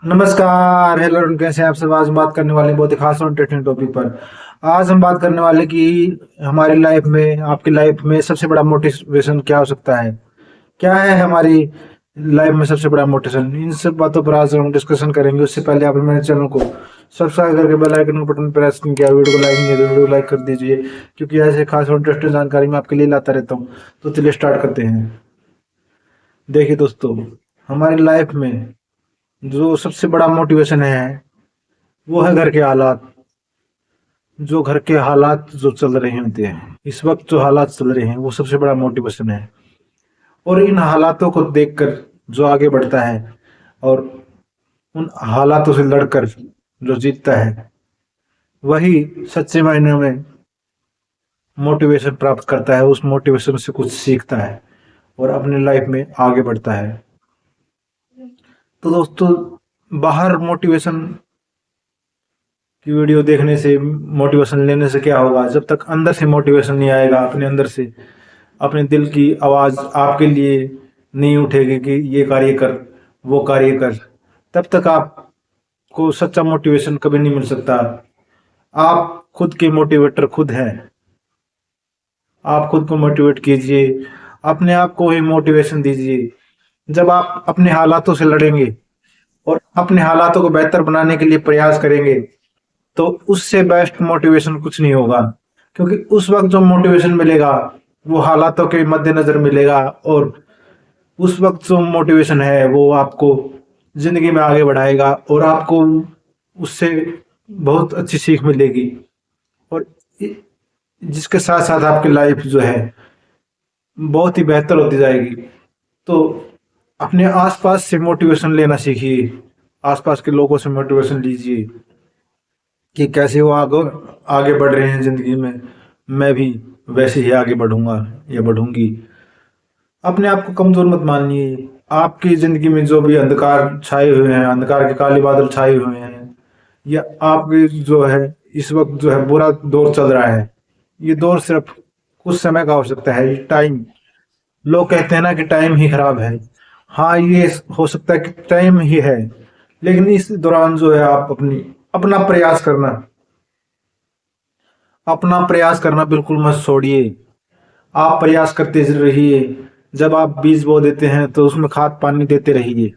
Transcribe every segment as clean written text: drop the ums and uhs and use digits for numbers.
नमस्कार, हेलो, कैसे हैं आप सब। आज हम बात करने वाले हैं बहुत ही खास और इंटरेस्टिंग टॉपिक पर। आज हम बात करने वाले कि हमारी लाइफ में, आपकी लाइफ में सबसे बड़ा मोटिवेशन क्या हो सकता है। क्या है हमारी लाइफ में सबसे बड़ा मोटिवेशन। इन सब बातों पर आज हम डिस्कशन करेंगे। उससे पहले आप मेरे चैनल को सब्सक्राइब करके बेल आइकन के बटन प्रेस किया, वीडियो को लाइक नहीं किया तो वीडियो को लाइक कर दीजिए, क्योंकि ऐसे खास और इंटरेस्टिंग जानकारी मैं आपके लिए लाता रहता हूँ। तो चलिए स्टार्ट करते हैं। देखिए दोस्तों, हमारी लाइफ में जो सबसे बड़ा मोटिवेशन है वो है घर के हालात। जो घर के हालात जो चल रहे होते हैं इस वक्त, जो हालात चल रहे हैं वो सबसे बड़ा मोटिवेशन है। और इन हालातों को देखकर जो आगे बढ़ता है और उन हालातों से लड़कर जो जीतता है, वही सच्चे मायने में मोटिवेशन प्राप्त करता है। उस मोटिवेशन से कुछ सीखता है और अपनी लाइफ में आगे बढ़ता है। तो दोस्तों, बाहर मोटिवेशन की वीडियो देखने से, मोटिवेशन लेने से क्या होगा। जब तक अंदर से मोटिवेशन नहीं आएगा, अपने अंदर से अपने दिल की आवाज आपके लिए नहीं उठेगी कि ये कार्य कर, वो कार्य कर, तब तक आपको सच्चा मोटिवेशन कभी नहीं मिल सकता। आप खुद के मोटिवेटर खुद हैं। आप खुद को मोटिवेट कीजिए, अपने आप को ही मोटिवेशन दीजिए। जब आप अपने हालातों से लड़ेंगे और अपने हालातों को बेहतर बनाने के लिए प्रयास करेंगे, तो उससे बेस्ट मोटिवेशन कुछ नहीं होगा। क्योंकि उस वक्त जो मोटिवेशन मिलेगा वो हालातों के मद्देनजर मिलेगा, और उस वक्त जो मोटिवेशन है वो आपको जिंदगी में आगे बढ़ाएगा और आपको उससे बहुत अच्छी सीख मिलेगी। और जिसके साथ साथ आपकी लाइफ जो है बहुत ही बेहतर होती जाएगी। तो अपने आसपास से मोटिवेशन लेना सीखिए, आसपास के लोगों से मोटिवेशन लीजिए कि कैसे वो आगे आगे बढ़ रहे हैं जिंदगी में, मैं भी वैसे ही आगे बढ़ूंगा या बढ़ूंगी। अपने आप को कमजोर मत मानिए। आपकी जिंदगी में जो भी अंधकार छाए हुए हैं, अंधकार के काले बादल छाए हुए हैं, या आपके जो है इस वक्त जो है बुरा दौर चल रहा है, ये दौर सिर्फ कुछ समय का हो सकता है। ये टाइम, लोग कहते हैं ना कि टाइम ही खराब है। हाँ, ये हो सकता है कि टाइम ही है, लेकिन इस दौरान जो है आप अपना प्रयास करना, बिल्कुल मत छोड़िए। आप प्रयास करते रहिए। जब आप बीज बो देते हैं तो उसमें खाद पानी देते रहिए,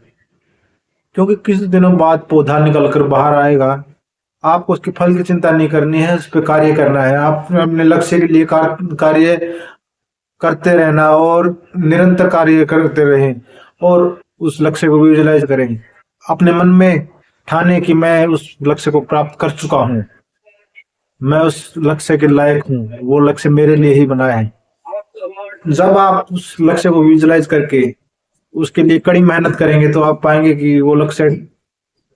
क्योंकि कुछ दिनों बाद पौधा निकल कर बाहर आएगा। आपको उसके फल की चिंता नहीं करनी है, उस पर कार्य करना है। आप अपने लक्ष्य के लिए कार्य करते रहना और निरंतर कार्य करते रहें, और उस लक्ष्य को विजुलाइज करें। अपने मन में ठाने कि मैं उस लक्ष्य को प्राप्त कर चुका हूँ, मैं उस लक्ष्य के लायक हूँ, वो लक्ष्य मेरे लिए ही बना है। जब आप उस लक्ष्य को विजुलाइज करके उसके लिए कड़ी मेहनत करेंगे तो आप पाएंगे कि वो लक्ष्य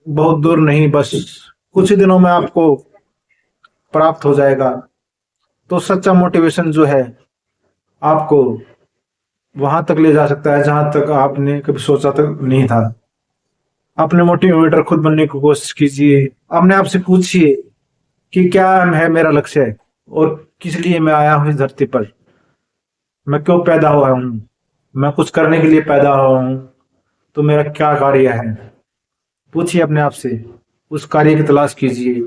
बहुत दूर नहीं, बस कुछ ही दिनों में आपको प्राप्त हो जाएगा। तो सच्चा मोटिवेशन जो है आपको वहां तक ले जा सकता है जहां तक आपने कभी सोचा तक नहीं था। अपने मोटिवेटर खुद बनने की कोशिश कीजिए। अपने आप से पूछिए कि क्या है मेरा लक्ष्य, और किस लिए मैं आया हूँ इस धरती पर। मैं क्यों पैदा हुआ हूँ, मैं कुछ करने के लिए पैदा हुआ हूँ, तो मेरा क्या कार्य है। पूछिए अपने आप से, उस कार्य की तलाश कीजिए।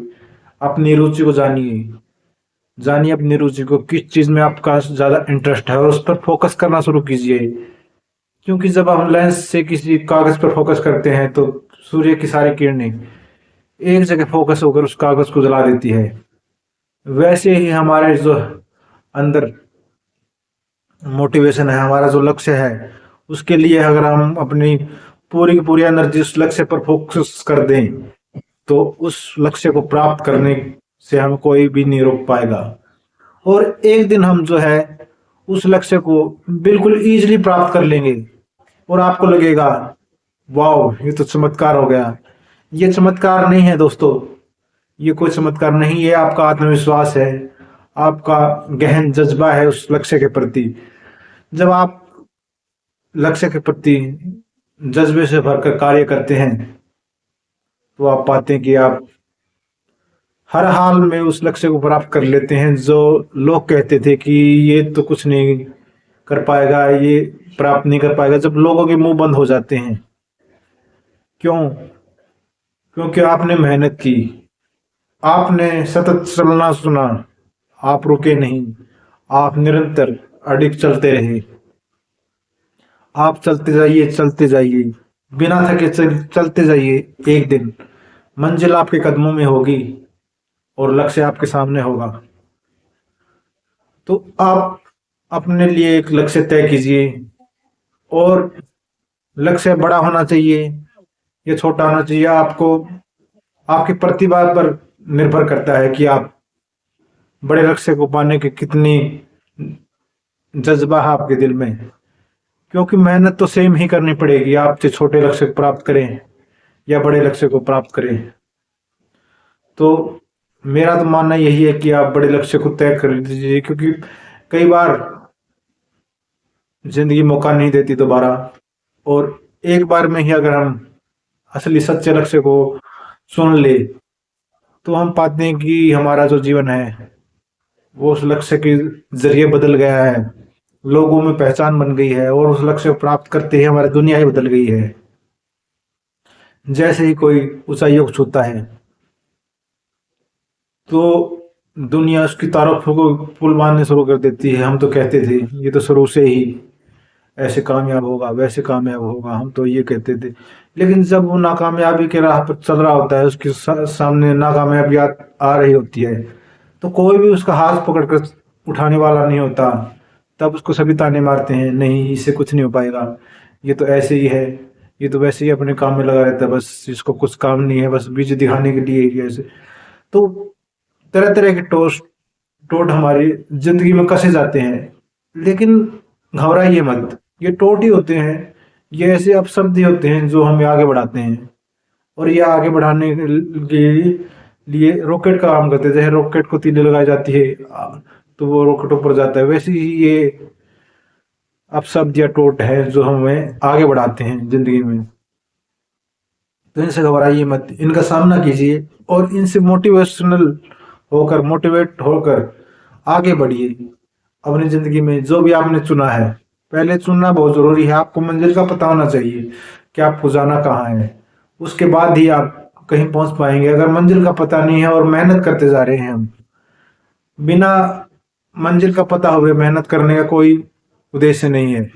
अपनी रुचि को जानिए, जानिए अपनी रुचि को, किस चीज में आपका ज्यादा इंटरेस्ट है और उस पर फोकस करना शुरू कीजिए। क्योंकि जब हम लेंस से किसी कागज पर फोकस करते हैं तो सूर्य की सारी किरणें एक जगह फोकस होकर उस कागज को जला देती है। वैसे ही हमारे जो अंदर मोटिवेशन है, हमारा जो लक्ष्य है, उसके लिए अगर हम अपनी पूरी की पूरी एनर्जी उस लक्ष्य पर फोकस कर दें, तो उस लक्ष्य को प्राप्त करने से हमें कोई भी नहीं रोक पाएगा। और एक दिन हम जो है उस लक्ष्य को बिल्कुल इजीली प्राप्त कर लेंगे, और आपको लगेगा वाह, ये तो चमत्कार हो गया। ये चमत्कार नहीं है दोस्तों, ये कोई चमत्कार नहीं है, आपका आत्मविश्वास है, आपका गहन जज्बा है उस लक्ष्य के प्रति। जब आप लक्ष्य के प्रति जज्बे से भरकर कार्य करते हैं, तो आप पाते हैं कि आप हर हाल में उस लक्ष्य को प्राप्त कर लेते हैं। जो लोग कहते थे कि ये तो कुछ नहीं कर पाएगा, ये प्राप्त नहीं कर पाएगा, जब लोगों के मुंह बंद हो जाते हैं। क्यों? क्योंकि आपने मेहनत की, आपने सतत चलना सुना, आप रुके नहीं, आप निरंतर अडिग चलते रहे। आप चलते जाइए, बिना थके चलते जाइए। एक दिन मंजिल आपके कदमों में होगी और लक्ष्य आपके सामने होगा। तो आप अपने लिए एक लक्ष्य तय कीजिए, और लक्ष्य बड़ा होना चाहिए या छोटा होना चाहिए, आपको आपकी प्रतिभा पर निर्भर करता है कि आप बड़े लक्ष्य को पाने की कितनी जज्बा है आपके दिल में। क्योंकि मेहनत तो सेम ही करनी पड़ेगी, आप चाहे छोटे लक्ष्य को प्राप्त करें या बड़े लक्ष्य को प्राप्त करें। तो मेरा तो मानना यही है कि आप बड़े लक्ष्य को तय कर लीजिए, क्योंकि कई बार जिंदगी मौका नहीं देती दोबारा, और एक बार में ही अगर हम असली सच्चे लक्ष्य को सुन ले तो हम पाते हैं कि हमारा जो जीवन है वो उस लक्ष्य के जरिए बदल गया है, लोगों में पहचान बन गई है, और उस लक्ष्य को प्राप्त करते ही हमारी दुनिया ही बदल गई है। जैसे ही कोई ऊंचाइयों को छूता है तो दुनिया उसकी तारीफों को पुल मारने शुरू कर देती है। हम तो कहते थे ये तो शुरू से ही ऐसे कामयाब होगा, वैसे कामयाब होगा, हम तो ये कहते थे। लेकिन जब वो नाकामयाबी के राह पर चल रहा होता है, उसके सामने नाकामयाबी आ रही होती है, तो कोई भी उसका हाथ पकड़ कर उठाने वाला नहीं होता। तब उसको सभी ताने मारते हैं, नहीं इससे कुछ नहीं हो पाएगा, ये तो ऐसे ही है, ये तो वैसे ही अपने काम में लगा रहता है, बस इसको कुछ काम नहीं है, बस बीच दिखाने के लिए ही ऐसे। तो तरह तरह के टोट हमारी जिंदगी में कसे जाते हैं। लेकिन घबराइए मत, ये टोट ही होते हैं, ये ऐसे अपशब्द ही होते हैं जो हमें आगे बढ़ाते हैं, और ये आगे बढ़ाने के लिए रॉकेट का काम करते हैं। जैसे रॉकेट को तीली लगाई जाती है तो वो रॉकेट ऊपर जाता है, वैसे ही ये अपशब्द या टोट है जो हमें आगे बढ़ाते हैं जिंदगी में। तो इनसे घबराइए मत, इनका सामना कीजिए और इनसे मोटिवेट होकर आगे बढ़िए अपनी जिंदगी में। जो भी आपने चुना है, पहले चुनना बहुत जरूरी है, आपको मंजिल का पता होना चाहिए कि आपको जाना कहाँ है, उसके बाद ही आप कहीं पहुंच पाएंगे। अगर मंजिल का पता नहीं है और मेहनत करते जा रहे हैं हम, बिना मंजिल का पता हुए मेहनत करने का कोई उद्देश्य नहीं है,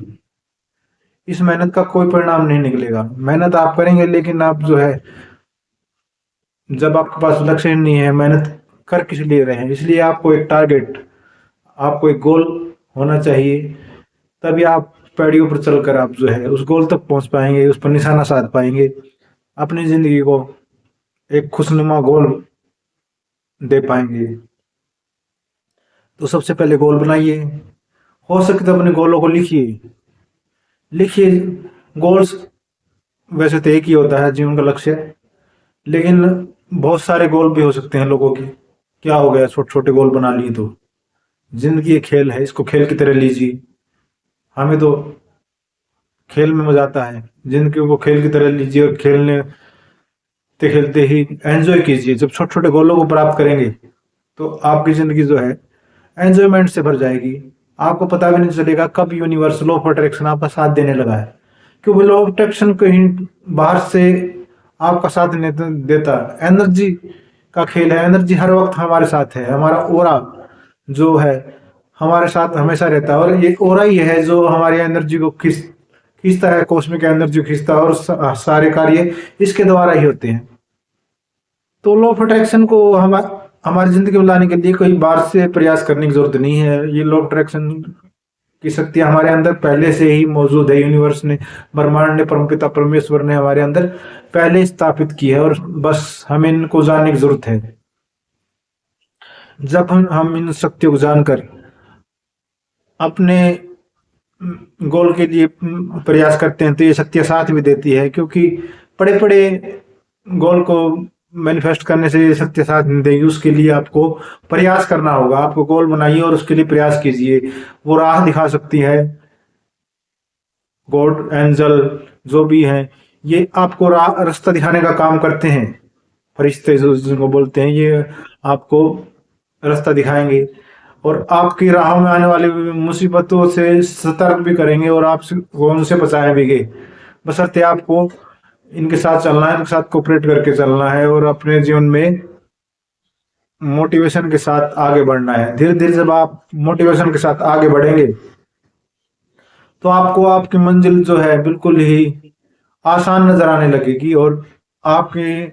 इस मेहनत का कोई परिणाम नहीं निकलेगा। मेहनत आप करेंगे लेकिन आप जो है, जब आपके पास लक्ष्य नहीं है, मेहनत कर किस लिए रहे हैं? इसलिए आपको एक टारगेट, आपको एक गोल होना चाहिए, तभी आप पैड़ियों पर चलकर आप जो है उस गोल तक पहुंच पाएंगे, उस पर निशाना साध पाएंगे, अपनी जिंदगी को एक खुशनुमा गोल दे पाएंगे। तो सबसे पहले गोल बनाइए, हो सके तो अपने गोलों को लिखिए। लिखिए, गोल्स वैसे तो एक ही होता है जीवन का लक्ष्य, लेकिन बहुत सारे गोल भी हो सकते हैं लोगों के। क्या हो गया, छोटे छोटे गोल बना लिए तो? जिंदगी एक खेल है, इसको खेल की तरह लीजिए। हमें तो खेल में मजा आता है, जिंदगी को खेल की तरह लीजिए और खेलने खेलते ही एंजॉय कीजिए। जब छोटे छोटे गोलों को प्राप्त करेंगे तो आपकी जिंदगी जो है एंजॉयमेंट से भर जाएगी। आपको पता भी नहीं चलेगा कब यूनिवर्स लॉ ऑफ अट्रैक्शन आपका साथ देने लगा है, क्योंकि लॉ ऑफ अट्रैक्शन कहीं बाहर से आपका साथ नहीं देता। एनर्जी का खेल है, एनर्जी हर वक्त हमारे साथ है, हमारा ओरा जो है हमारे साथ हमेशा रहता है, और ये ओरा ही है जो हमारी एनर्जी को खींचता है, कॉस्मिक एनर्जी खींचता है, और सारे कार्य इसके द्वारा ही होते हैं। तो लॉ ऑफ अट्रैक्शन को हमारी जिंदगी में लाने के लिए कोई बाहर से प्रयास करने की जरूरत नहीं है। ये लॉ ऑफ अट्रैक्शन की शक्ति हमारे अंदर पहले से ही मौजूद है। यूनिवर्स ने, ब्रह्मांड ने, परमपिता परमेश्वर ने हमारे अंदर पहले स्थापित की है, और बस हमें इनको जानने की जरूरत है। जब हम इन शक्तियों को जानकर अपने गोल के लिए प्रयास करते हैं तो ये शक्तियां साथ भी देती है, क्योंकि बड़े बड़े गोल को मैनिफेस्ट करने से ये शक्तियां साथ नहीं देगी। उसके लिए आपको प्रयास करना होगा। आपको गोल बनाइए और उसके लिए प्रयास कीजिए। वो राह दिखा सकती है, गॉड, एंजल, जो भी है, ये आपको रास्ता दिखाने का काम करते हैं। फरिश्ते जिनको बोलते हैं, ये आपको रास्ता दिखाएंगे और आपकी राहों में आने वाली मुसीबतों से सतर्क भी करेंगे और आपसे उनसे बचाएंगे, बशर्ते आपको इनके साथ चलना है, इनके साथ कोऑपरेट करके चलना है और अपने जीवन में मोटिवेशन के साथ आगे बढ़ना है। धीरे धीरे जब आप मोटिवेशन के साथ आगे बढ़ेंगे तो आपको आपकी मंजिल जो है बिल्कुल ही आसान नजर आने लगेगी और आपके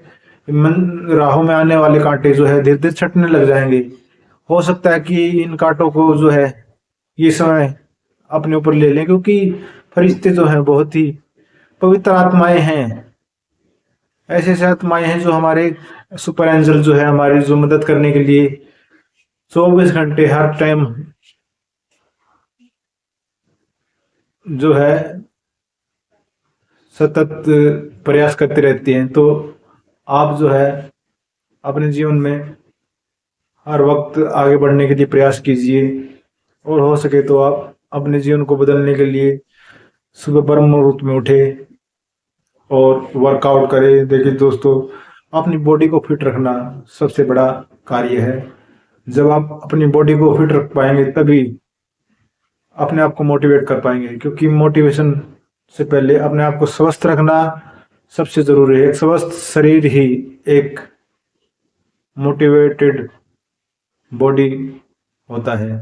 राहों में आने वाले कांटे जो है धीरे धीरे छटने लग जाएंगे। हो सकता है कि इन कांटों को जो है ये समय अपने ऊपर ले लें, क्योंकि फरिश्ते जो हैं बहुत ही पवित्र आत्माएं हैं। ऐसे ऐसे आत्माएं हैं जो हमारे सुपर एंजल जो है हमारी जो मदद करने के लिए 24 घंटे हर टाइम जो है सतत प्रयास करते रहती हैं। तो आप जो है अपने जीवन में हर वक्त आगे बढ़ने के लिए प्रयास कीजिए और हो सके तो आप अपने जीवन को बदलने के लिए सुबह ब्रह्म मुहूर्त में उठे और वर्कआउट करें। देखिए दोस्तों, अपनी बॉडी को फिट रखना सबसे बड़ा कार्य है। जब आप अपनी बॉडी को फिट रख पाएंगे तभी अपने आप को मोटिवेट कर पाएंगे, क्योंकि मोटिवेशन से पहले अपने आप को स्वस्थ रखना सबसे जरूरी है। एक स्वस्थ शरीर ही एक मोटिवेटेड बॉडी होता है,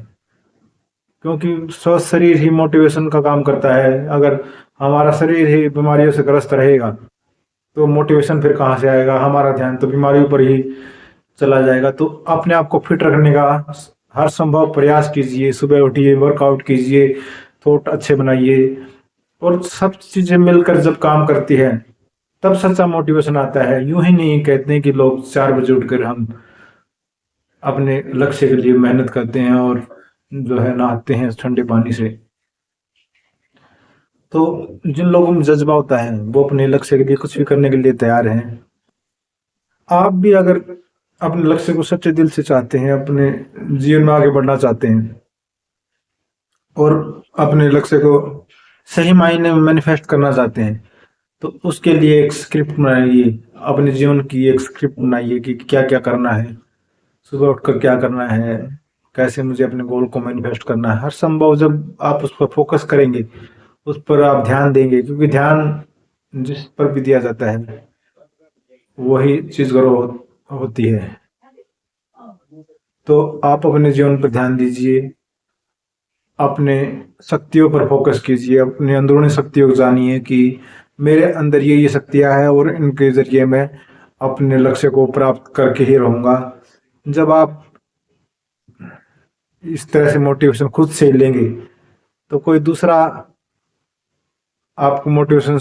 क्योंकि स्वस्थ शरीर ही मोटिवेशन का काम करता है। अगर हमारा शरीर ही बीमारियों से ग्रस्त रहेगा तो मोटिवेशन फिर कहाँ से आएगा? हमारा ध्यान तो बीमारियों पर ही चला जाएगा। तो अपने आप को फिट रखने का हर संभव प्रयास कीजिए। सुबह उठिए, वर्कआउट कीजिए, थॉट अच्छे बनाइए और सब चीजें मिलकर जब काम करती है तब सच्चा मोटिवेशन आता है। यूं ही नहीं कहते हैं कि लोग 4 बजे उठकर हम अपने लक्ष्य के लिए मेहनत करते हैं और जो है नहाते हैं ठंडे पानी से। तो जिन लोगों में जज्बा होता है वो अपने लक्ष्य के लिए कुछ भी करने के लिए तैयार हैं। आप भी अगर अपने लक्ष्य को सच्चे दिल से चाहते हैं, अपने जीवन में आगे बढ़ना चाहते हैं और अपने लक्ष्य को सही मायने में मैनिफेस्ट करना चाहते हैं, तो उसके लिए एक स्क्रिप्ट बनाइए। अपने जीवन की एक स्क्रिप्ट बनाइए कि क्या क्या करना है, सुबह उठकर क्या करना है, कैसे मुझे अपने गोल को मैनिफेस्ट करना है। हर संभव जब आप उस पर फोकस करेंगे, उस पर आप ध्यान देंगे, क्योंकि ध्यान जिस पर भी दिया जाता है वही चीज ग्रो होती है। तो आप अपने जीवन पर ध्यान दीजिए, अपने शक्तियों पर फोकस कीजिए, अपने अंदरूनी शक्तियों को जानिए कि मेरे अंदर ये शक्तियां हैं और इनके जरिए मैं अपने लक्ष्य को प्राप्त करके ही रहूंगा। जब आप इस तरह से मोटिवेशन खुद से लेंगे तो कोई दूसरा आपको मोटिवेशन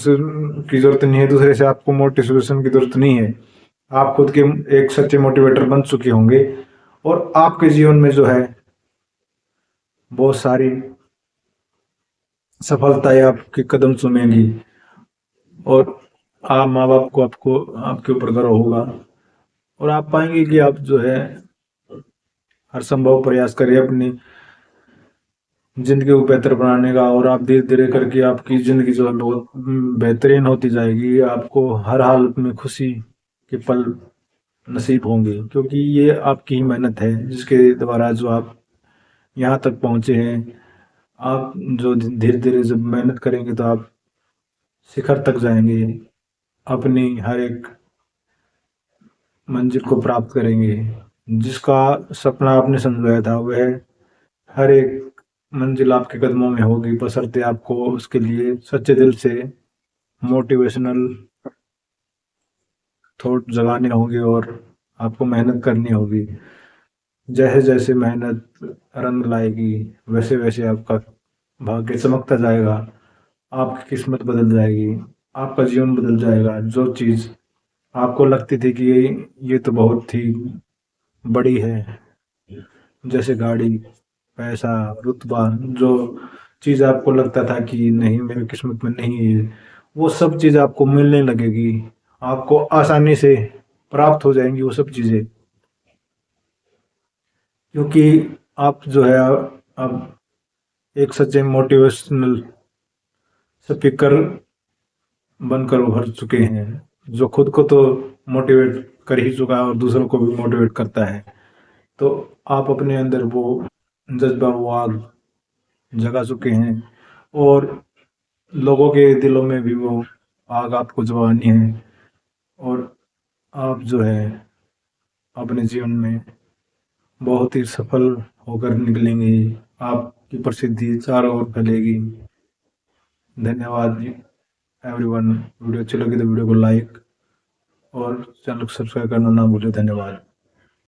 की जरूरत नहीं है, दूसरे से आपको मोटिवेशन की जरूरत नहीं है। आप खुद के एक सच्चे मोटिवेटर बन चुके होंगे और आपके जीवन में जो है बहुत सारी सफलताएं आपके कदम चूमेंगी और आप माँ बाप को आपको आपके ऊपर गर्व होगा और आप पाएंगे कि आप जो है हर संभव प्रयास करें अपनी जिंदगी को बेहतर बनाने का। और आप धीरे धीरे करके आपकी जिंदगी जो है बहुत बेहतरीन होती जाएगी। आपको हर हालत में खुशी के पल नसीब होंगे, क्योंकि ये आपकी ही मेहनत है जिसके द्वारा जो आप यहाँ तक पहुँचे हैं। आप जो धीरे धीरे जब मेहनत करेंगे तो आप शिखर तक जाएंगे, अपनी हर एक मंजिल को प्राप्त करेंगे। जिसका सपना आपने समझाया था वह हर एक मंजिल आपके कदमों में होगी, बशर्ते आपको उसके लिए सच्चे दिल से मोटिवेशनल थॉट जगाने होंगे और आपको मेहनत करनी होगी। जैसे जैसे मेहनत रंग लाएगी वैसे वैसे आपका भाग्य चमकता जाएगा, आपकी किस्मत बदल जाएगी, आपका जीवन बदल जाएगा। जो चीज़ आपको लगती थी कि ये तो बहुत ही बड़ी है, जैसे गाड़ी, पैसा, रुतबा, जो चीज़ आपको लगता था कि नहीं मेरी किस्मत में नहीं है, वो सब चीज़ आपको मिलने लगेगी। आपको आसानी से प्राप्त हो जाएंगी वो सब चीज़ें, क्योंकि आप जो है अब एक सच्चे मोटिवेशनल स्पीकर बनकर उभर चुके हैं, जो खुद को तो मोटिवेट कर ही चुका है और दूसरों को भी मोटिवेट करता है। तो आप अपने अंदर वो जज्बा, वो आग जगा चुके हैं और लोगों के दिलों में भी वो आग आपको जवानी है और आप जो है अपने जीवन में बहुत ही सफल होकर निकलेंगे। आपकी प्रसिद्धि चारों ओर फैलेगी। धन्यवाद एवरीवन। वीडियो अच्छी लगी तो वीडियो को लाइक और चैनल को सब्सक्राइब करना ना भूलें। धन्यवाद।